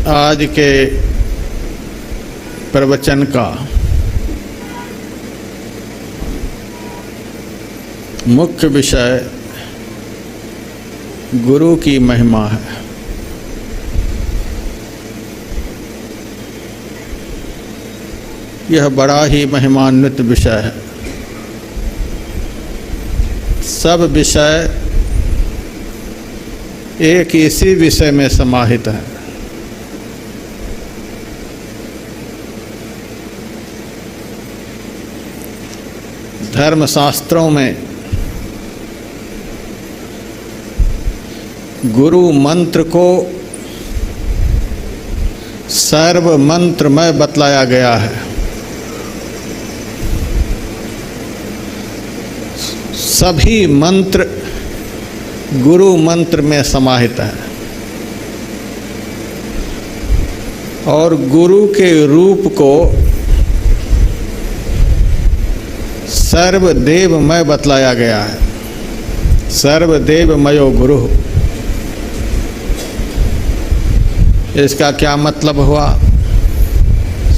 आज के प्रवचन का मुख्य विषय गुरु की महिमा है। यह बड़ा ही महिमान्वित विषय है। सब विषय एक इसी विषय में समाहित है। धर्मशास्त्रों में गुरु मंत्र को सर्व मंत्रमय बतलाया गया है। सभी मंत्र गुरु मंत्र में समाहित है और गुरु के रूप को सर्वदेवमय बतलाया गया है। सर्वदेवमयो गुरु, इसका क्या मतलब हुआ?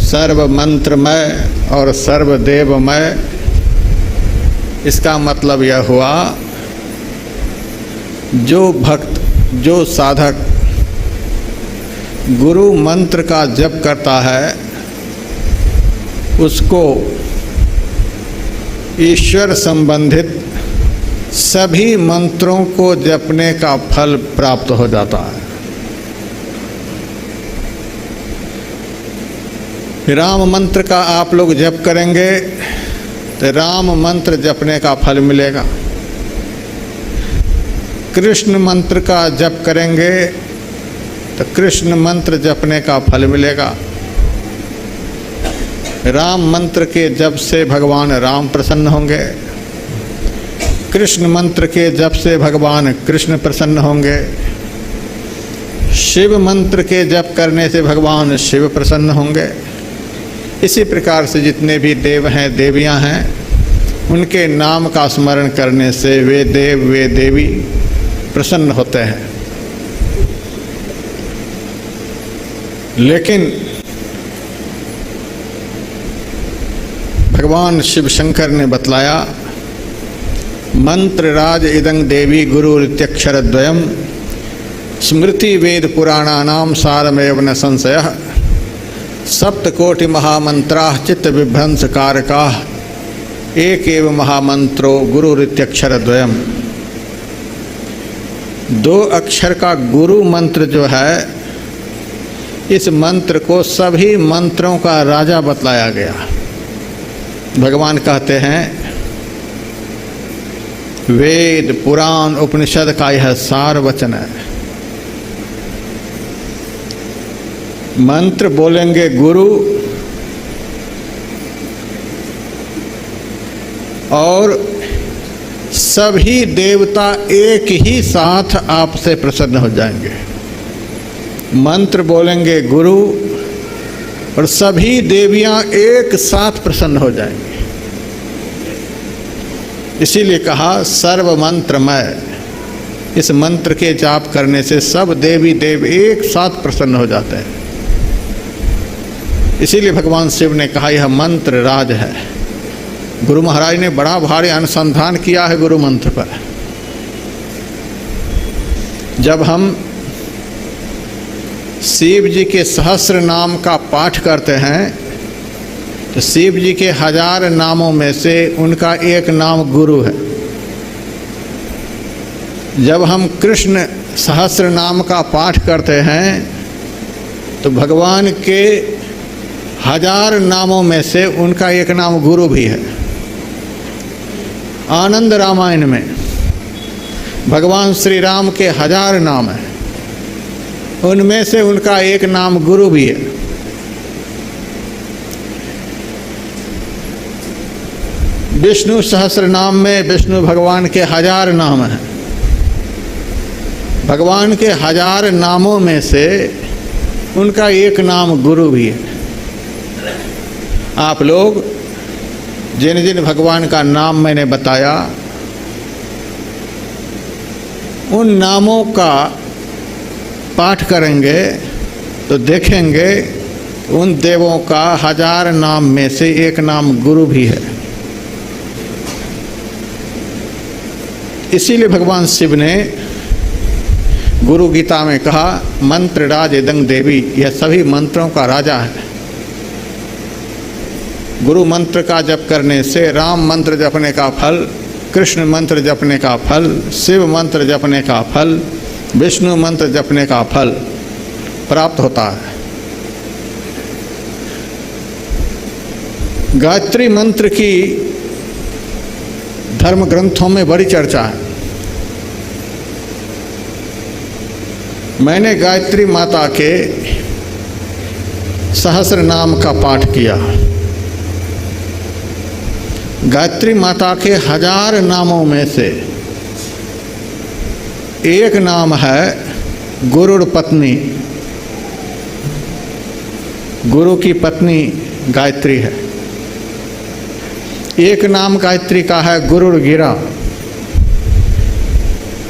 सर्व मंत्रमय और सर्वदेवमय, इसका मतलब यह हुआ जो भक्त, जो साधक गुरु मंत्र का जप करता है उसको ईश्वर संबंधित सभी मंत्रों को जपने का फल प्राप्त हो जाता है। राम मंत्र का आप लोग जप करेंगे तो राम मंत्र जपने का फल मिलेगा। कृष्ण मंत्र का जप करेंगे तो कृष्ण मंत्र जपने का फल मिलेगा। राम मंत्र के जप से भगवान राम प्रसन्न होंगे, कृष्ण मंत्र के जप से भगवान कृष्ण प्रसन्न होंगे, शिव मंत्र के जप करने से भगवान शिव प्रसन्न होंगे। इसी प्रकार से जितने भी देव हैं, देवियां हैं, उनके नाम का स्मरण करने से वे देव, वे देवी प्रसन्न होते हैं। लेकिन भगवान शिव शंकर ने बतलाया, मंत्र राज इदं देवी गुरुरित्यक्षरद्वयम् स्मृति वेद पुराणानां सारमेव न संशयः सप्तकोटि महामंत्राः चित्त विभ्रंश कारकाः एक एव महामंत्रो गुरुरित्यक्षरद्वयम्। दो अक्षर का गुरु मंत्र जो है, इस मंत्र को सभी मंत्रों का राजा बतलाया गया। भगवान कहते हैं वेद पुराण उपनिषद का यह सार वचन है। मंत्र बोलेंगे गुरु और सभी देवता एक ही साथ आपसे प्रसन्न हो जाएंगे। मंत्र बोलेंगे गुरु और सभी देवियां एक साथ प्रसन्न हो जाएंगी। इसीलिए कहा सर्व मंत्रमय। इस मंत्र के जाप करने से सब देवी देव एक साथ प्रसन्न हो जाते हैं। इसीलिए भगवान शिव ने कहा यह मंत्र राज है। गुरु महाराज ने बड़ा भारी अनुसंधान किया है गुरु मंत्र पर। जब हम शिव जी के सहस्र नाम का पाठ करते हैं तो शिव जी के 1000 नामों में से उनका एक नाम गुरु है। जब हम कृष्ण सहस्र नाम का पाठ करते हैं तो भगवान के 1000 नामों में से उनका एक नाम गुरु भी है। आनंद रामायण में भगवान श्री राम के 1000 नाम हैं, उनमें से उनका एक नाम गुरु भी है। विष्णु सहस्र नाम में विष्णु भगवान के 1000 नाम हैं। भगवान के 1000 नामों में से उनका एक नाम गुरु भी है। आप लोग जिन जिन भगवान का नाम मैंने बताया, उन नामों का पाठ करेंगे तो देखेंगे उन देवों का 1000 नाम में से एक नाम गुरु भी है। इसीलिए भगवान शिव ने गुरु गीता में कहा, मंत्र राज इदं देवी, यह सभी मंत्रों का राजा है। गुरु मंत्र का जप करने से राम मंत्र जपने का फल, कृष्ण मंत्र जपने का फल, शिव मंत्र जपने का फल, विष्णु मंत्र जपने का फल प्राप्त होता है। गायत्री मंत्र की धर्म ग्रंथों में बड़ी चर्चा है। मैंने गायत्री माता के सहस्र नाम का पाठ किया। गायत्री माता के 1000 नामों में से एक नाम है गुरुड़ पत्नी। गुरु की पत्नी गायत्री है। एक नाम गायत्री का है गुरुड़ गिरा।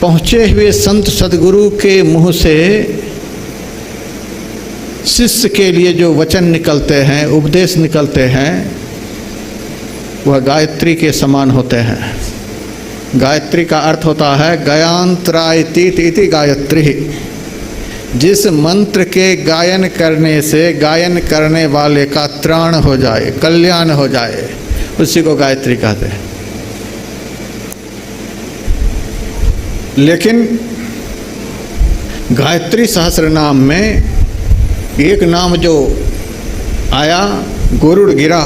पहुँचे हुए संत सदगुरु के मुँह से शिष्य के लिए जो वचन निकलते हैं, उपदेश निकलते हैं, वह गायत्री के समान होते हैं। गायत्री का अर्थ होता है गयांत्रायतीत इति गायत्री। जिस मंत्र के गायन करने से गायन करने वाले का त्राण हो जाए, कल्याण हो जाए, उसी को गायत्री कहते हैं। लेकिन गायत्री सहस्र नाम में एक नाम जो आया गुरुड़ गिरा।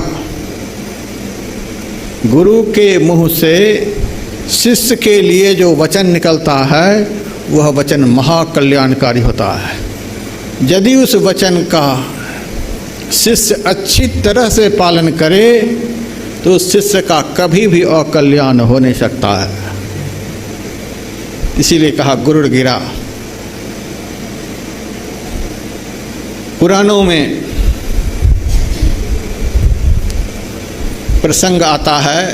गुरु के मुँह से शिष्य के लिए जो वचन निकलता है वह वचन महाकल्याणकारी होता है। यदि उस वचन का शिष्य अच्छी तरह से पालन करे तो उस शिष्य का कभी भी अकल्याण हो नहीं सकता है। इसीलिए कहा गुरुड़ गिरा। पुराणों में प्रसंग आता है,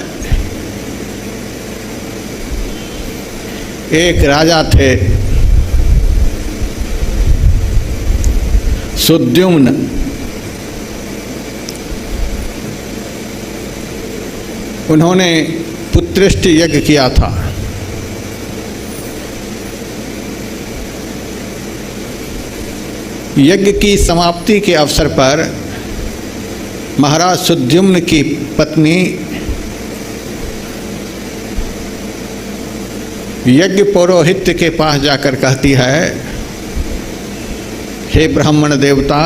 एक राजा थे सुद्युम्न। उन्होंने पुत्रेष्टि यज्ञ किया था। यज्ञ की समाप्ति के अवसर पर महाराज सुद्युम्न की पत्नी यज्ञ पौरोहित्य के पास जाकर कहती है, हे ब्राह्मण देवता,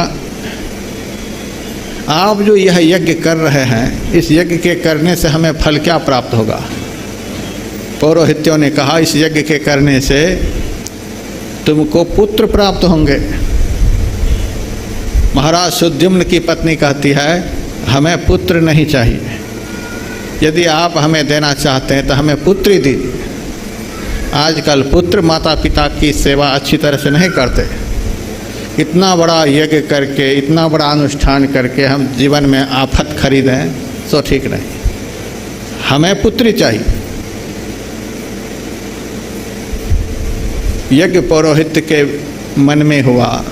आप जो यह यज्ञ कर रहे हैं, इस यज्ञ के करने से हमें फल क्या प्राप्त होगा? पौरोहित्यों ने कहा, इस यज्ञ के करने से तुमको पुत्र प्राप्त होंगे। महाराज सुद्युम्न की पत्नी कहती है, हमें पुत्र नहीं चाहिए। यदि आप हमें देना चाहते हैं तो हमें पुत्र ही दीजिए। आजकल पुत्र माता पिता की सेवा अच्छी तरह से नहीं करते। इतना बड़ा यज्ञ करके, इतना बड़ा अनुष्ठान करके हम जीवन में आफत खरीदें तो ठीक नहीं। हमें पुत्री चाहिए। यज्ञ पौरोहित्य के मन में हुआ,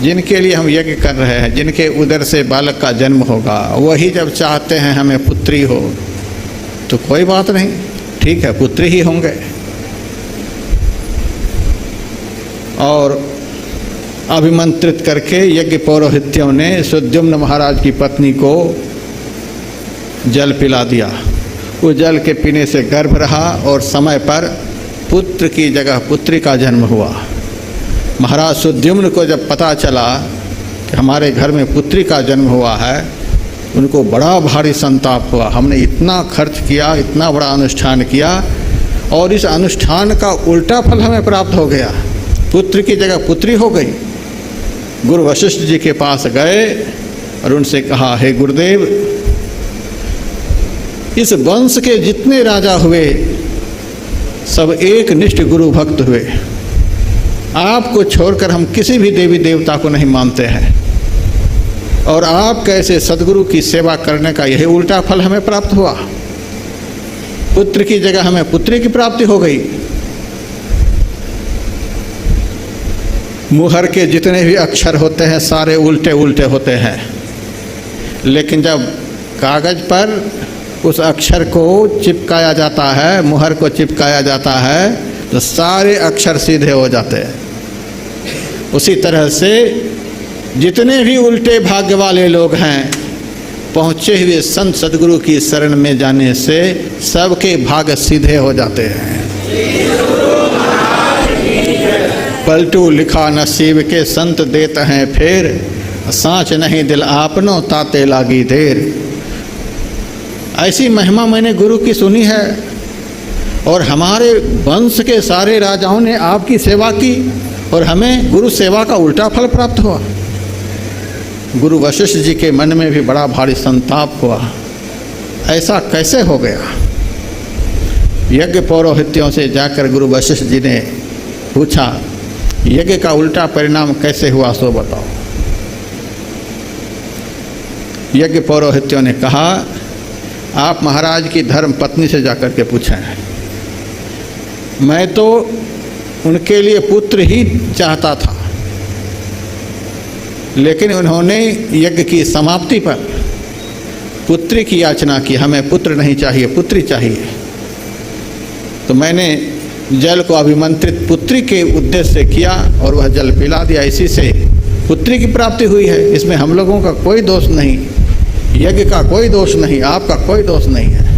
जिनके लिए हम यज्ञ कर रहे हैं, जिनके उदर से बालक का जन्म होगा, वही जब चाहते हैं हमें पुत्री हो, तो कोई बात नहीं, ठीक है, पुत्री ही होंगे। और अभिमंत्रित करके यज्ञ पौरोहित्यों ने सुद्युम्न महाराज की पत्नी को जल पिला दिया। उस जल के पीने से गर्भ रहा और समय पर पुत्र की जगह पुत्री का जन्म हुआ। महाराज सुद्युम्न को जब पता चला कि हमारे घर में पुत्री का जन्म हुआ है, उनको बड़ा भारी संताप हुआ। हमने इतना खर्च किया, इतना बड़ा अनुष्ठान किया, और इस अनुष्ठान का उल्टा फल हमें प्राप्त हो गया। पुत्र की जगह पुत्री हो गई। गुरु वशिष्ठ जी के पास गए और उनसे कहा, हे गुरुदेव, इस वंश के जितने राजा हुए सब एक निष्ठ गुरु भक्त हुए। आपको छोड़कर हम किसी भी देवी देवता को नहीं मानते हैं, और आप कैसे सदगुरु की सेवा करने का यही उल्टा फल हमें प्राप्त हुआ। पुत्र की जगह हमें पुत्री की प्राप्ति हो गई। मुहर के जितने भी अक्षर होते हैं सारे उल्टे उल्टे होते हैं, लेकिन जब कागज़ पर उस अक्षर को चिपकाया जाता है, मुहर को चिपकाया जाता है, तो सारे अक्षर सीधे हो जाते हैं। उसी तरह से जितने भी उल्टे भाग्य वाले लोग हैं, पहुँचे हुए संत सदगुरु की शरण में जाने से सबके भाग्य सीधे हो जाते हैं। पलटू लिखा नसीब के संत देते हैं फेर, सांच नहीं दिल आपनो ताते लागी देर। ऐसी महिमा मैंने गुरु की सुनी है, और हमारे वंश के सारे राजाओं ने आपकी सेवा की और हमें गुरु सेवा का उल्टा फल प्राप्त हुआ। गुरु वशिष्ठ जी के मन में भी बड़ा भारी संताप हुआ, ऐसा कैसे हो गया। यज्ञ पौरोहित्यों से जाकर गुरु वशिष्ठ जी ने पूछा, यज्ञ का उल्टा परिणाम कैसे हुआ सो बताओ। यज्ञ पौरोहित्यों ने कहा, आप महाराज की धर्म पत्नी से जाकर के पूछें। मैं तो उनके लिए पुत्र ही चाहता था, लेकिन उन्होंने यज्ञ की समाप्ति पर पुत्री की याचना की, हमें पुत्र नहीं चाहिए, पुत्री चाहिए। तो मैंने जल को अभिमंत्रित पुत्री के उद्देश्य से किया और वह जल पिला दिया, इसी से पुत्री की प्राप्ति हुई है। इसमें हम लोगों का कोई दोष नहीं, यज्ञ का कोई दोष नहीं, आपका कोई दोष नहीं है।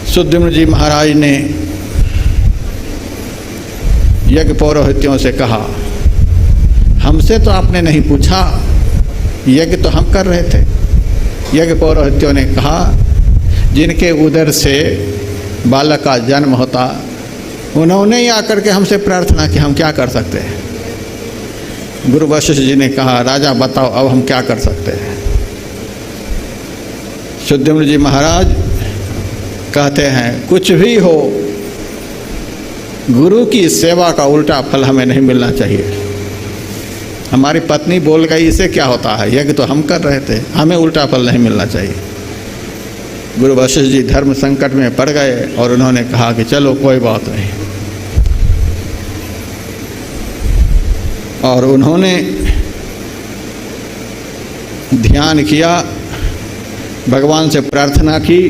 सुद्युम्न जी महाराज ने यज्ञ पौरोहित्यों से कहा, हमसे तो आपने नहीं पूछा, यज्ञ तो हम कर रहे थे। यज्ञ पौरोहित्यों ने कहा, जिनके उदर से बालक का जन्म होता, उन्होंने ही आकर के हमसे प्रार्थना की, हम क्या कर सकते हैं। गुरु वशिष्ठ जी ने कहा, राजा बताओ अब हम क्या कर सकते हैं। सुद्युम्न जी महाराज कहते हैं, कुछ भी हो, गुरु की सेवा का उल्टा फल हमें नहीं मिलना चाहिए। हमारी पत्नी बोल गई, इसे क्या होता है, यज्ञ तो हम कर रहे थे, हमें उल्टा फल नहीं मिलना चाहिए। गुरु वशिष्ठ जी धर्म संकट में पड़ गए और उन्होंने कहा कि चलो कोई बात नहीं, और उन्होंने ध्यान किया, भगवान से प्रार्थना की,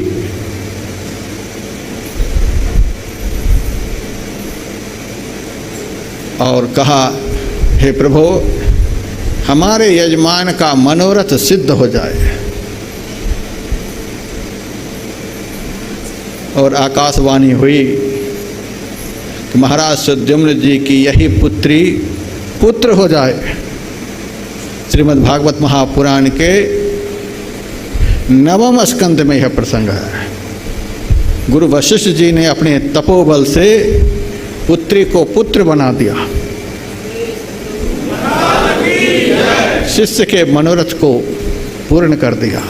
और कहा, हे प्रभु, हमारे यजमान का मनोरथ सिद्ध हो जाए। और आकाशवाणी हुई कि महाराज सुद्युम्न जी की यही पुत्री पुत्र हो जाए। श्रीमद् भागवत महापुराण के 9वें स्कंद में यह प्रसंग है। गुरु वशिष्ठ जी ने अपने तपोबल से पुत्री को पुत्र बना दिया, शिष्य के मनोरथ को पूर्ण कर दिया।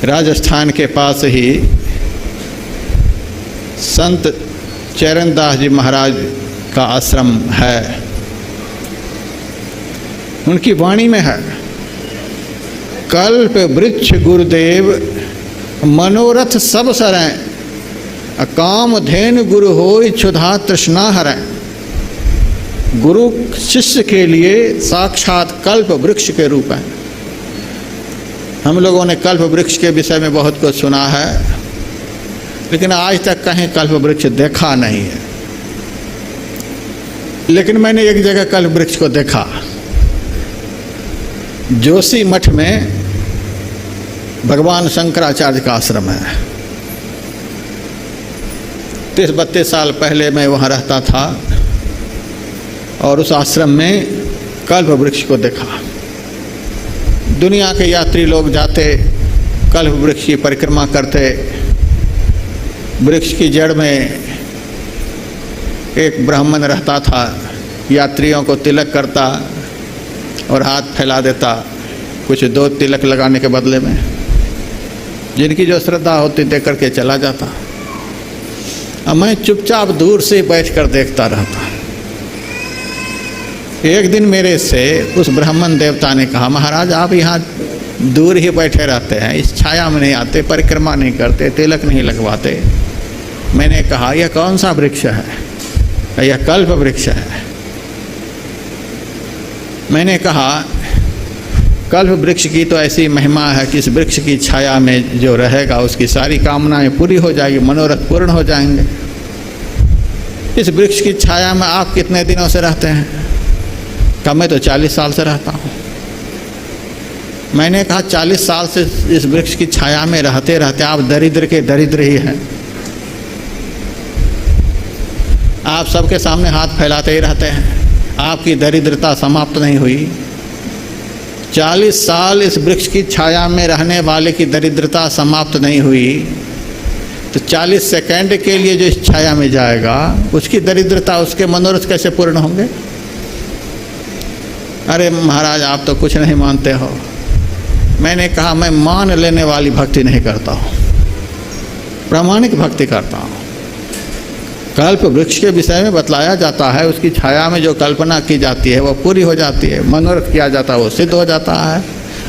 राजस्थान के पास ही संत चरणदास जी महाराज का आश्रम है। उनकी वाणी में है, कल्प वृक्ष गुरुदेव मनोरथ सब सरें, काम धेनु गुरु होय क्षुधा तृष्णा हरें। गुरु शिष्य के लिए साक्षात कल्प वृक्ष के रूप हैं। हम लोगों ने कल्प वृक्ष के विषय में बहुत कुछ सुना है, लेकिन आज तक कहीं कल्प वृक्ष देखा नहीं है। लेकिन मैंने एक जगह कल्प वृक्ष को देखा, जोशी मठ में भगवान शंकराचार्य का आश्रम है। 30-32 साल पहले मैं वहाँ रहता था और उस आश्रम में कल्प वृक्ष को देखा। दुनिया के यात्री लोग जाते, कल्प वृक्ष की परिक्रमा करते। वृक्ष की जड़ में एक ब्राह्मण रहता था, यात्रियों को तिलक करता और हाथ फैला देता, कुछ 2 तिलक लगाने के बदले में। जिनकी जो श्रद्धा होती दे करके चला जाता। अब मैं चुपचाप दूर से बैठकर देखता रहता। एक दिन मेरे से उस ब्राह्मण देवता ने कहा, महाराज आप यहाँ दूर ही बैठे रहते हैं, इस छाया में नहीं आते, परिक्रमा नहीं करते, तिलक नहीं लगवाते। मैंने कहा यह कौन सा वृक्ष है? यह कल्प वृक्ष है। मैंने कहा कल्प वृक्ष की तो ऐसी महिमा है कि इस वृक्ष की छाया में जो रहेगा उसकी सारी कामनाएं पूरी हो जाएगी, मनोरथ पूर्ण हो जाएंगे। इस वृक्ष की छाया में आप कितने दिनों से रहते हैं? कहा मैं तो 40 साल से रहता हूँ। मैंने कहा 40 साल से इस वृक्ष की छाया में रहते रहते आप दरिद्र के दरिद्र ही हैं। आप सबके सामने हाथ फैलाते ही रहते हैं, आपकी दरिद्रता समाप्त नहीं हुई। 40 साल इस वृक्ष की छाया में रहने वाले की दरिद्रता समाप्त नहीं हुई, तो 40 सेकंड के लिए जो इस छाया में जाएगा उसकी दरिद्रता, उसके मनोरथ कैसे पूर्ण होंगे? अरे महाराज आप तो कुछ नहीं मानते हो। मैंने कहा मैं मान लेने वाली भक्ति नहीं करता हूँ, प्रामाणिक भक्ति करता हूँ। कल्प वृक्ष के विषय में बतलाया जाता है, उसकी छाया में जो कल्पना की जाती है वो पूरी हो जाती है, मनोरथ किया जाता है वो सिद्ध हो जाता है।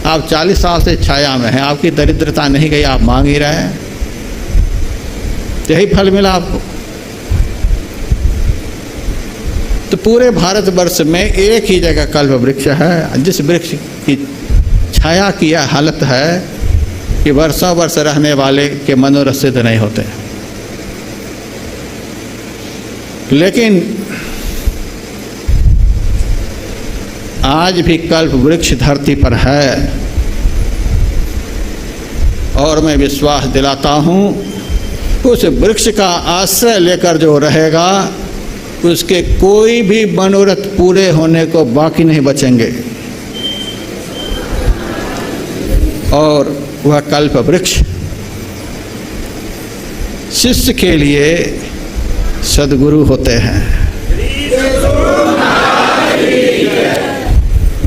आप 40 साल से छाया में हैं, आपकी दरिद्रता नहीं गई, आप मांग ही रहे हैं, यही फल मिला आपको। तो पूरे भारतवर्ष में एक ही जगह कल्प वृक्ष है, जिस वृक्ष की छाया की यह हालत है कि वर्षों वर्ष रहने वाले के मनोरथ सिद्ध नहीं होते। लेकिन आज भी कल्प वृक्ष धरती पर है, और मैं विश्वास दिलाता हूँ उस वृक्ष का आश्रय लेकर जो रहेगा उसके कोई भी मनोरथ पूरे होने को बाकी नहीं बचेंगे। और वह कल्प वृक्ष शिष्य के लिए सद्गुरु होते हैं।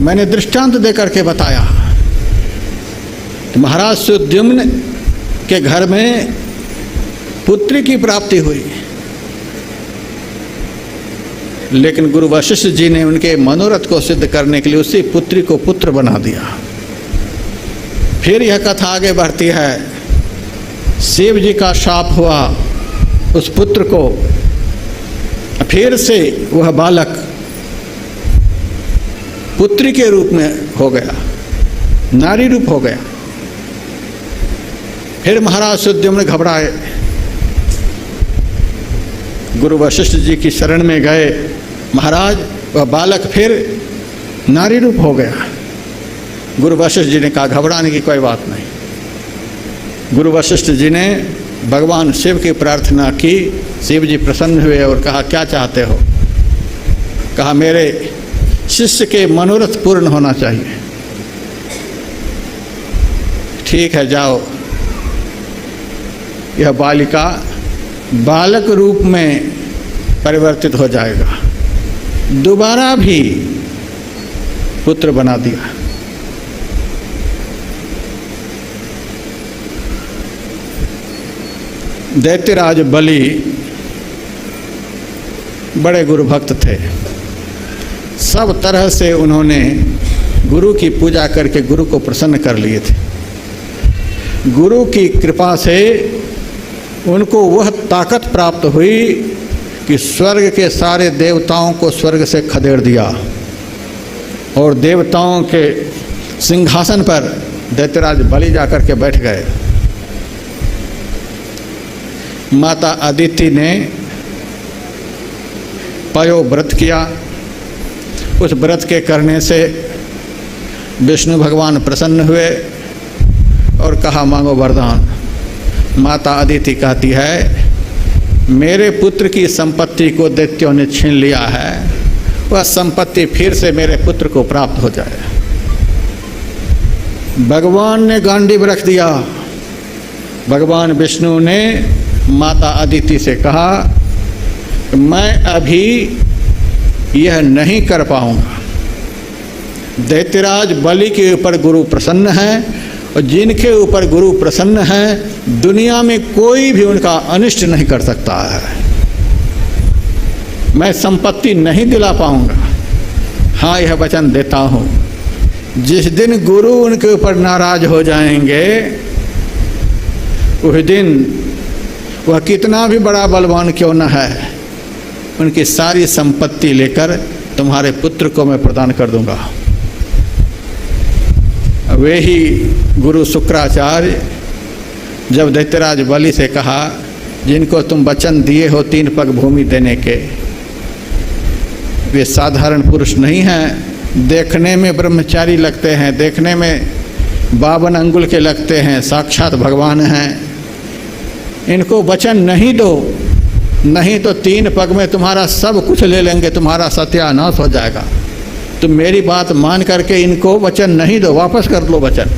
मैंने दृष्टांत देकर के बताया कि महाराज सुद्युम्न के घर में पुत्री की प्राप्ति हुई, लेकिन गुरु वशिष्ठ जी ने उनके मनोरथ को सिद्ध करने के लिए उसी पुत्री को पुत्र बना दिया। फिर यह कथा आगे बढ़ती है, शिव जी का शाप हुआ उस पुत्र को, फिर से वह बालक पुत्री के रूप में हो गया, नारी रूप हो गया। फिर महाराज सुद्युम्न घबराए, गुरु वशिष्ठ जी की शरण में गए। महाराज वह बालक फिर नारी रूप हो गया। गुरु वशिष्ठ जी ने कहा घबराने की कोई बात नहीं। गुरु वशिष्ठ जी ने भगवान शिव की प्रार्थना की, शिव जी प्रसन्न हुए और कहा क्या चाहते हो? कहा मेरे शिष्य के मनोरथ पूर्ण होना चाहिए। ठीक है जाओ। यह बालिका बालक रूप में परिवर्तित हो जाएगा, दोबारा भी पुत्र बना दिया। दैत्यराज बलि बड़े गुरु भक्त थे, सब तरह से उन्होंने गुरु की पूजा करके गुरु को प्रसन्न कर लिए थे। गुरु की कृपा से उनको वह ताकत प्राप्त हुई कि स्वर्ग के सारे देवताओं को स्वर्ग से खदेड़ दिया और देवताओं के सिंहासन पर दैत्यराज बलि जाकर के बैठ गए। माता अदिति ने पयो व्रत किया। उस व्रत के करने से विष्णु भगवान प्रसन्न हुए और कहा मांगो वरदान। माता अदिति कहती है मेरे पुत्र की संपत्ति को दैत्यों ने छीन लिया है, वह संपत्ति फिर से मेरे पुत्र को प्राप्त हो जाए। भगवान ने गांडीव रख दिया। भगवान विष्णु ने माता अदिति से कहा मैं अभी यह नहीं कर पाऊंगा। दैत्यराज बलि के ऊपर गुरु प्रसन्न है और जिनके ऊपर गुरु प्रसन्न है दुनिया में कोई भी उनका अनिष्ट नहीं कर सकता है। मैं संपत्ति नहीं दिला पाऊंगा। हाँ यह वचन देता हूँ, जिस दिन गुरु उनके ऊपर नाराज हो जाएंगे उस दिन वह कितना भी बड़ा बलवान क्यों न है, उनकी सारी संपत्ति लेकर तुम्हारे पुत्र को मैं प्रदान कर दूंगा। वे ही गुरु शुक्राचार्य जब दैत्यराज बलि से कहा, जिनको तुम वचन दिए हो 3 पग भूमि देने के, वे साधारण पुरुष नहीं हैं, देखने में ब्रह्मचारी लगते हैं, देखने में 52 अंगुल के लगते हैं, साक्षात भगवान हैं। इनको वचन नहीं दो, नहीं तो 3 पग में तुम्हारा सब कुछ ले लेंगे, तुम्हारा सत्यानाश हो जाएगा। तुम मेरी बात मान करके इनको वचन नहीं दो, वापस कर लो वचन।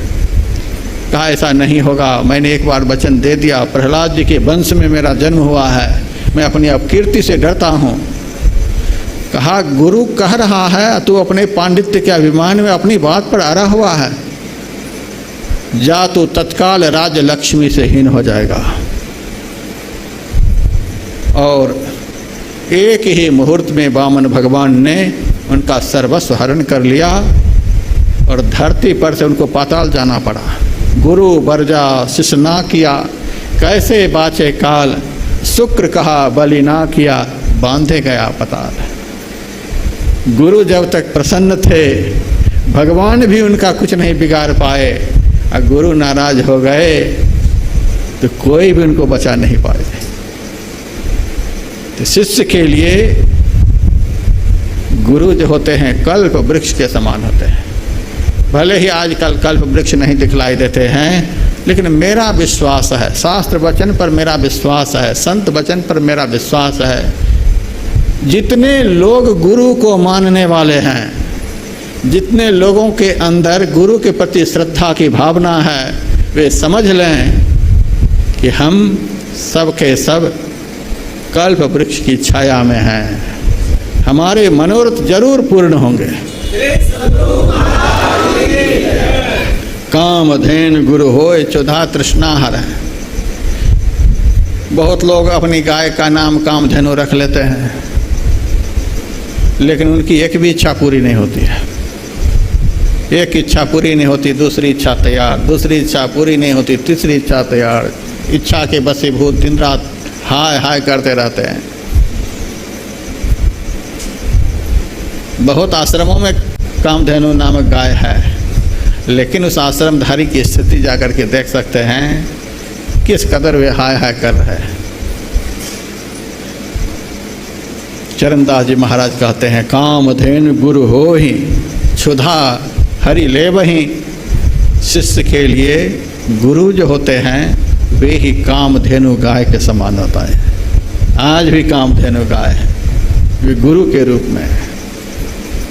कहा ऐसा नहीं होगा, मैंने एक बार वचन दे दिया, प्रहलाद जी के वंश में मेरा जन्म हुआ है, मैं अपनी अपकीर्ति से डरता हूँ। कहा गुरु कह रहा है, तू अपने पांडित्य के अभिमान में अपनी बात पर अड़ा हुआ है, जा तू तत्काल राज्य लक्ष्मी से हीन हो जाएगा। और एक ही मुहूर्त में वामन भगवान ने उनका सर्वस्व हरण कर लिया और धरती पर से उनको पाताल जाना पड़ा। गुरु बरजा शिष्य ना किया, कैसे बाचे काल, शुक्र कहा बलि ना किया, बांधे गया पताल। गुरु जब तक प्रसन्न थे, भगवान भी उनका कुछ नहीं बिगाड़ पाए, और गुरु नाराज हो गए तो कोई भी उनको बचा नहीं पाए। तो शिष्य के लिए गुरु जो होते हैं कल्प वृक्ष के समान होते हैं। भले ही आजकल कल्प वृक्ष नहीं दिखलाई देते हैं, लेकिन मेरा विश्वास है, शास्त्र वचन पर मेरा विश्वास है, संत वचन पर मेरा विश्वास है। जितने लोग गुरु को मानने वाले हैं, जितने लोगों के अंदर गुरु के प्रति श्रद्धा की भावना है, वे समझ लें कि हम सब के सब कल्प वृक्ष की छाया में हैं। हमारे मनोरथ जरूर पूर्ण होंगे। कामधेनु गुरु होय चौधा तृष्णा हर। बहुत लोग अपनी गाय का नाम कामधेनु रख लेते हैं, लेकिन उनकी एक भी इच्छा पूरी नहीं होती है। एक इच्छा पूरी नहीं होती, दूसरी इच्छा तैयार, दूसरी इच्छा पूरी नहीं होती, तीसरी इच्छा तैयार। इच्छा के बसीभूत दिन रात हाय हाय करते रहते हैं। बहुत आश्रमों में कामधेनु नामक गाय है, लेकिन उस आश्रमधारी की स्थिति जाकर के देख सकते हैं किस कदर वे हाय हाय कर रहे हैं। चरणदास जी महाराज कहते हैं, कामधेनु गुरु हो ही क्षुधा हरि ले वही। शिष्य के लिए गुरु जो होते हैं वे ही कामधेनु गाय के समान होता है। आज भी कामधेनु गाय है, वे गुरु के रूप में है।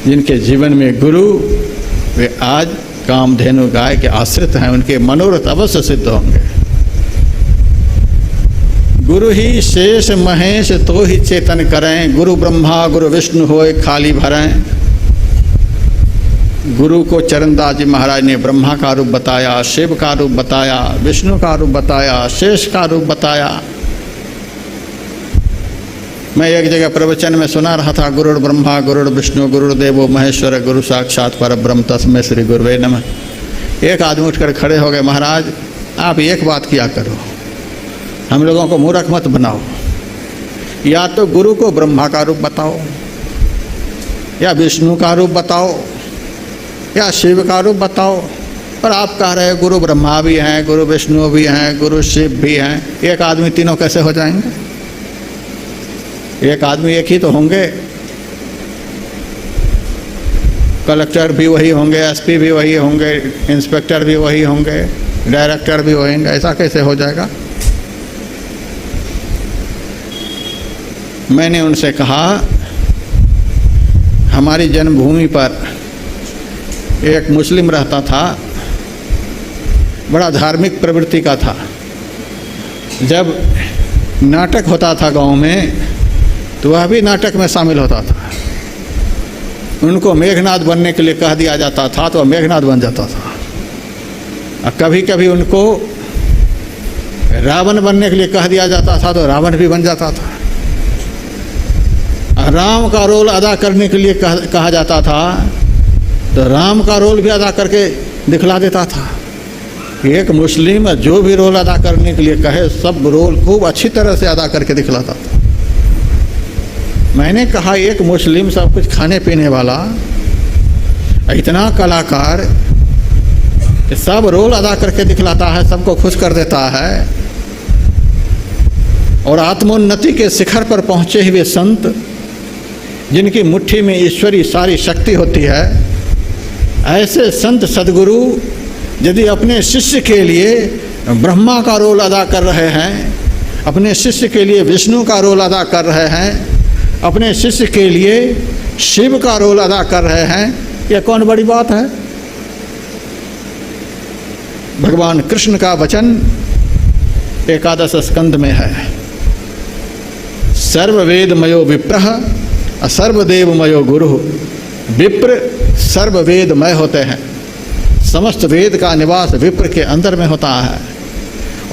जिनके जीवन में गुरु, वे आज कामधेनु गाय के आश्रित हैं, उनके मनोरथ अवश्य सिद्ध होंगे। गुरु ही शेष महेश तो ही चेतन करें, गुरु ब्रह्मा गुरु विष्णु होए खाली भरें। गुरु को चरणदास जी महाराज ने ब्रह्मा का रूप बताया, शिव का रूप बताया, विष्णु का रूप बताया, शेष का रूप बताया। मैं एक जगह प्रवचन में सुना रहा था, गुरुर् ब्रह्मा गुरुर् विष्णु गुरुर्देवो महेश्वर गुरु साक्षात परब्रह्म तस्मै श्री गुरुवे नमः। एक आदमी उठकर खड़े हो गए, महाराज आप एक बात किया करो, हम लोगों को मूर्ख मत बनाओ। या तो गुरु को ब्रह्मा का रूप बताओ, या विष्णु का रूप बताओ, या शिव का रूप बताओ। पर आप कह रहे हैं गुरु ब्रह्मा भी हैं, गुरु विष्णु भी हैं, गुरु शिव भी हैं। एक आदमी तीनों कैसे हो जाएंगे? एक आदमी एक ही तो होंगे। कलेक्टर भी वही होंगे, एसपी भी वही होंगे, इंस्पेक्टर भी वही होंगे, डायरेक्टर भी वही होंगे। ऐसा कैसे हो जाएगा? मैंने उनसे कहा, हमारी जन्मभूमि पर एक मुस्लिम रहता था, बड़ा धार्मिक प्रवृत्ति का था। जब नाटक होता था गांव में, तो वह भी नाटक में शामिल होता था। उनको मेघनाद बनने के लिए कह दिया जाता था तो वह मेघनाद बन जाता था। और कभी कभी उनको रावण बनने के लिए कह दिया जाता था तो रावण भी बन जाता था। राम का रोल अदा करने के लिए कहा जाता था तो राम का रोल भी अदा करके दिखला देता था। एक मुस्लिम जो भी रोल अदा करने के लिए कहे सब रोल खूब अच्छी तरह से अदा करके दिखलाता था। मैंने कहा एक मुस्लिम सब कुछ खाने पीने वाला इतना कलाकार सब रोल अदा करके दिखलाता है, सबको खुश कर देता है, और आत्मोन्नति के शिखर पर पहुँचे हुए संत जिनकी मुट्ठी में ईश्वरी सारी शक्ति होती है, ऐसे संत सद्गुरु यदि अपने शिष्य के लिए ब्रह्मा का रोल अदा कर रहे हैं, अपने शिष्य के लिए विष्णु का रोल अदा कर रहे हैं, अपने शिष्य के लिए शिव का रोल अदा कर रहे हैं, यह कौन बड़ी बात है। भगवान कृष्ण का वचन एकादश स्कंद में है, सर्ववेदमयो विप्रः सर्वदेवमयो गुरु। विप्र सर्ववेदमय होते हैं, समस्त वेद का निवास विप्र के अंदर में होता है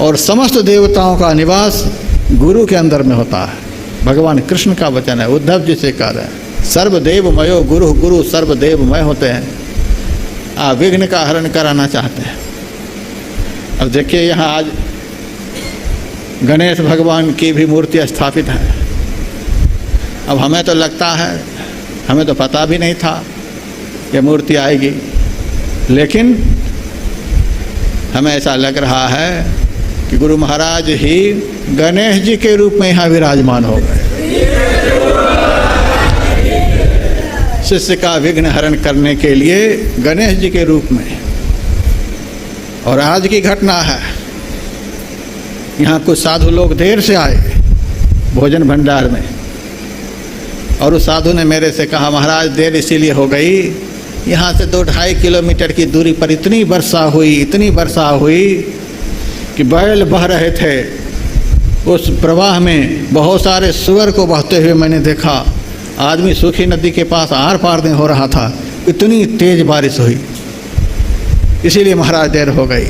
और समस्त देवताओं का निवास गुरु के अंदर में होता है। भगवान कृष्ण का वचन है, उद्धव जी से कह रहे हैं सर्वदेवमयो गुरु, गुरु सर्वदेवमय होते हैं। आप विघ्न का हरण कराना चाहते हैं। अब देखिए यहाँ आज गणेश भगवान की भी मूर्ति स्थापित है। अब हमें तो लगता है, हमें तो पता भी नहीं था कि मूर्ति आएगी, लेकिन हमें ऐसा लग रहा है कि गुरु महाराज ही गणेश जी के रूप में यहाँ विराजमान हो गए, शिष्य का विघ्न हरण करने के लिए गणेश जी के रूप में। और आज की घटना है, यहाँ कुछ साधु लोग देर से आए भोजन भंडार में, और उस साधु ने मेरे से कहा महाराज देर इसीलिए हो गई, यहाँ से 2-2.5 किलोमीटर की दूरी पर इतनी वर्षा हुई कि बैल बह रहे थे। उस प्रवाह में बहुत सारे सुअर को बहते हुए मैंने देखा। आदमी सूखी नदी के पास आर पार नहीं हो रहा था, इतनी तेज बारिश हुई, इसीलिए महाराज देर हो गई।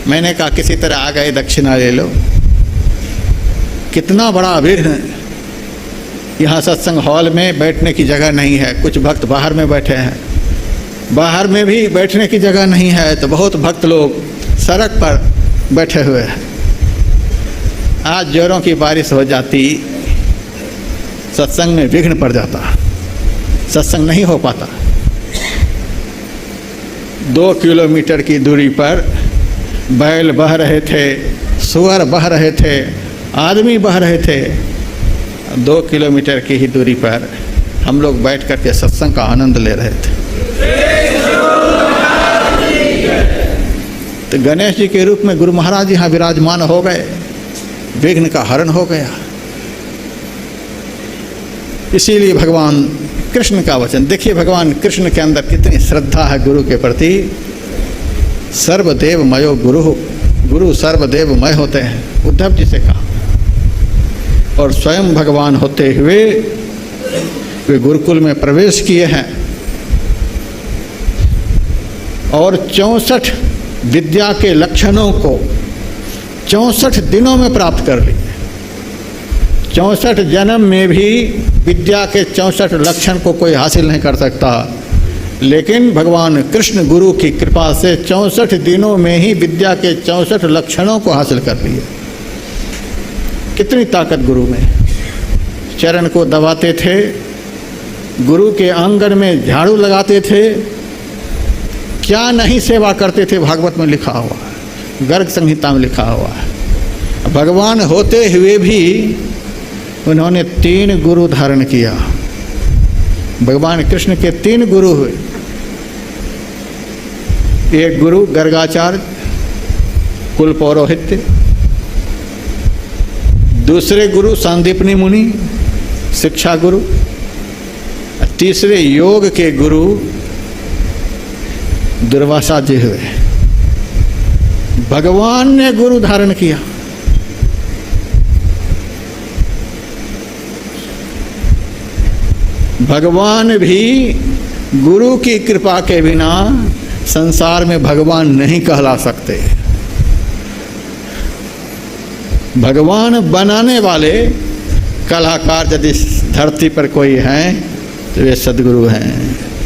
मैंने कहा किसी तरह आ गए, दक्षिणा ले लो। कितना बड़ा विघ्न। यहाँ सत्संग हॉल में बैठने की जगह नहीं है, कुछ भक्त बाहर में बैठे हैं, बाहर में भी बैठने की जगह नहीं है, तो बहुत भक्त लोग सड़क पर बैठे हुए हैं। आज जोरों की बारिश हो जाती, सत्संग में विघ्न पड़ जाता, सत्संग नहीं हो पाता। 2 किलोमीटर की दूरी पर बैल बह रहे थे, सुअर बह रहे थे, आदमी बह रहे थे। 2 किलोमीटर की ही दूरी पर हम लोग बैठ कर के सत्संग का आनंद ले रहे थे। तो गणेश जी के रूप में गुरु महाराज यहाँ विराजमान हो गए, विघ्न का हरण हो गया। इसीलिए भगवान कृष्ण का वचन देखिए, भगवान कृष्ण के अंदर कितनी श्रद्धा है गुरु के प्रति। सर्वदेवमयो गुरु, गुरु सर्वदेवमय होते हैं, उद्धव जी से कहा। और स्वयं भगवान होते हुए वे गुरुकुल में प्रवेश किए हैं और 64 विद्या के लक्षणों को 64 दिनों में प्राप्त कर लिए। 64 जन्म में भी विद्या के 64 लक्षण को कोई हासिल नहीं कर सकता, लेकिन भगवान कृष्ण गुरु की कृपा से 64 दिनों में ही विद्या के 64 लक्षणों को हासिल कर लिए। कितनी ताकत गुरु में। चरण को दबाते थे, गुरु के आंगन में झाड़ू लगाते थे, क्या नहीं सेवा करते थे, भागवत में लिखा हुआ है, गर्ग संहिता में लिखा हुआ है। भगवान होते हुए भी उन्होंने 3 गुरु धारण किया। भगवान कृष्ण के 3 गुरु हुए। एक गुरु गर्गाचार्य कुल पौरोहित्य, दूसरे गुरु सांदीपनी मुनि शिक्षा गुरु, तीसरे योग के गुरु दुर्वासा जी हुए। भगवान ने गुरु धारण किया। भगवान भी गुरु की कृपा के बिना संसार में भगवान नहीं कहला सकते। भगवान बनाने वाले कलाकार यदि धरती पर कोई हैं तो वे सद्गुरु हैं।